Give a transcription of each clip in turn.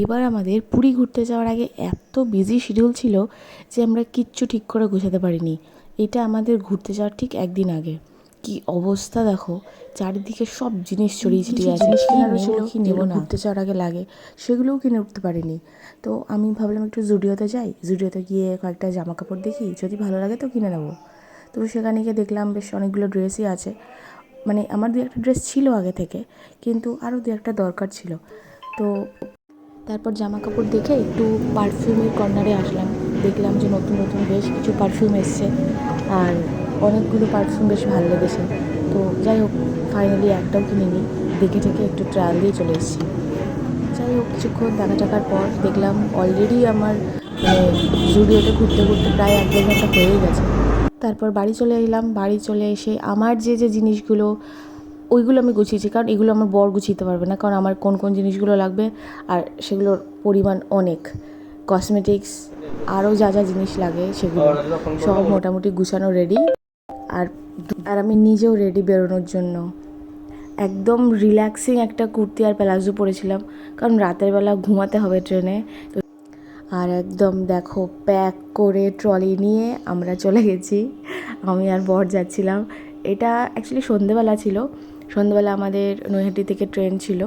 এবার আমাদের পুরী ঘুরতে যাওয়ার আগে এত বিজি শিডিউল ছিল যে আমরা কিচ্ছু ঠিক করে গোছাতে পারিনি। এটা আমাদের ঘুরতে যাওয়ার ঠিক একদিন আগে। কি অবস্থা দেখো, চারিদিকে সব জিনিস ছড়িয়ে ছিটিয়ে আছে। জিনিস কি কেনারও নেবো ছিল, কি নেবো যেগুলো না, ঘুরতে যাওয়ার আগে লাগে সেগুলোও কিনে উঠতে পারিনি। তো আমি ভাবলাম একটু জুডিওতে যাই, জুডিওতে গিয়ে কয়েকটা জামা কাপড় দেখি, যদি ভালো লাগে তো কিনে নেবো। তো সেখানে গিয়ে দেখলাম বেশ অনেকগুলো ড্রেসই আছে। মানে আমার দু একটা ড্রেস ছিল আগে থেকে, কিন্তু আরও দু একটা দরকার ছিল। তো তারপর জামা কাপড় দেখে একটু পারফিউমের কর্নারে আসলাম। দেখলাম যে নতুন নতুন বেশ কিছু পারফিউম এসছে, আর অনেকগুলো পারফিউম বেশ ভালো লেগেছে। তো যাই হোক, ফাইনালি একটাও কিনে নিই, দেখে ঠেকে একটু ট্রায়াল দিয়ে চলে এসেছি। যাই হোক, কিছুক্ষণ টাকার পর দেখলাম অলরেডি আমার মানে জুডিওতে ঘুরতে ঘুরতে প্রায় 1-1.5 ঘন্টা হয়েই গেছে। তারপর বাড়ি চলে এলাম। বাড়ি চলে এসে আমার যে যে জিনিসগুলো, ওইগুলো আমি গুছিয়েছি, কারণ এগুলো আমার বর গুছিয়ে পারবে না, কারণ আমার কোন কোন জিনিসগুলো লাগবে আর সেগুলোর পরিমাণ অনেক। কসমেটিক্স, আরও যা যা জিনিস লাগে সেগুলো সব মোটামুটি গুছানো রেডি। আর আর আমি নিজেও রেডি বেরোনোর জন্য। একদম রিল্যাক্সিং একটা কুর্তি আর প্লাজো পরেছিলাম, কারণ রাতের বেলা ঘুমাতে হবে ট্রেনে। তো আর একদম দেখো, প্যাক করে ট্রলি নিয়ে আমরা চলে গেছি। আমি আর বর যাচ্ছিলাম। এটা অ্যাকচুয়ালি সন্ধেবেলা ছিল। সন্ধেবেলা আমাদের নৈহাটি থেকে ট্রেন ছিল,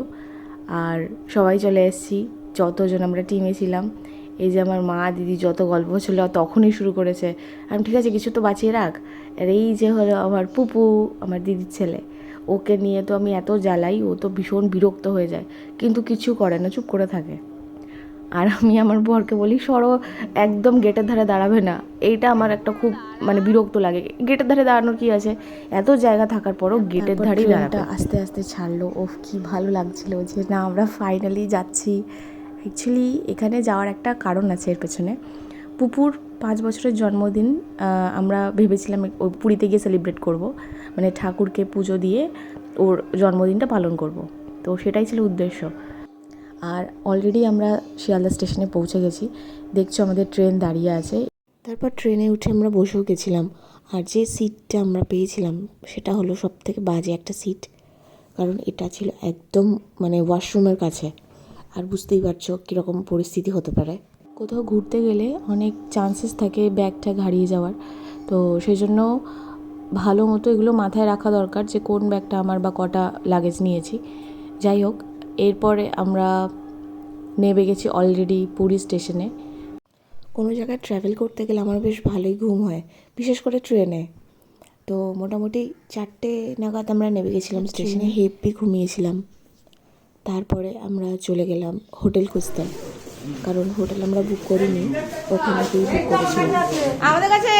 আর সবাই চলে এসেছি, যতজন আমরা টিমে ছিলাম। এই যে আমার মা দিদি যত গল্প ছিল তখনই শুরু করেছে। আমি ঠিক আছে, কিছু তো বাঁচিয়ে রাখ। আর এই যে হলো আমার পুপু, আমার দিদির ছেলে, ওকে নিয়ে তো আমি এত জ্বালাই, ও তো ভীষণ বিরক্ত হয়ে যায়, কিন্তু কিছু করে না, চুপ করে থাকে। আর আমি আমার বরকে বলি, সরো, একদম গেটের ধারে দাঁড়াবে না। এইটা আমার একটা খুব মানে বিরক্ত লাগে। গেটের ধারে দাঁড়ানোর কি আছে, এত জায়গা থাকার পরও গেটের ধারেই দাঁড়াবে। আস্তে আস্তে ছাড়লো, ওফ কি ভালো লাগছিল যে না, আমরা ফাইনালি যাচ্ছি। অ্যাকচুয়ালি এখানে যাওয়ার একটা কারণ আছে এর পেছনে। পুপুর 5 বছরের জন্মদিন আমরা ভেবেছিলাম ওই পুরীতে গিয়ে সেলিব্রেট করব, মানে ঠাকুরকে পুজো দিয়ে ওর জন্মদিনটা পালন করব। তো সেটাই ছিল উদ্দেশ্য। আর অলরেডি আমরা শিয়ালদা স্টেশনে পৌঁছে গেছি। দেখছো আমাদের ট্রেন দাঁড়িয়ে আছে। তারপর ট্রেনে উঠে আমরা বসেও গেছিলাম। আর যে সিটটা আমরা পেয়েছিলাম সেটা হলো সবথেকে বাজে একটা সিট, কারণ এটা ছিল একদম মানে ওয়াশরুমের কাছে। আর বুঝতেই পারছো কীরকম পরিস্থিতি হতে পারে। কোথাও ঘুরতে গেলে অনেক চান্সেস থাকে ব্যাগ ট্যাগ হারিয়ে যাওয়ার। তো সেই জন্য ভালো মতো এগুলো মাথায় রাখা দরকার, যে কোন ব্যাগটা আমার বা কটা লাগেজ নিয়েছি। যাই হোক, এরপরে আমরা নেমে গেছি অলরেডি পুরী স্টেশনে। কোনো জায়গায় ট্রাভেল করতে গেলে আমার বেশ ভালোই ঘুম হয়, বিশেষ করে ট্রেনে। তো মোটামুটি 4টে নাগাদ আমরা নেমে গেছিলাম স্টেশনে, হেভি ঘুমিয়েছিলাম। তারপরে আমরা চলে গেলাম হোটেল খুঁজতে, কারণ হোটেল আমরা বুক করিনি, ওখানে গিয়ে বুক করেছিলাম। আমাদের কাছে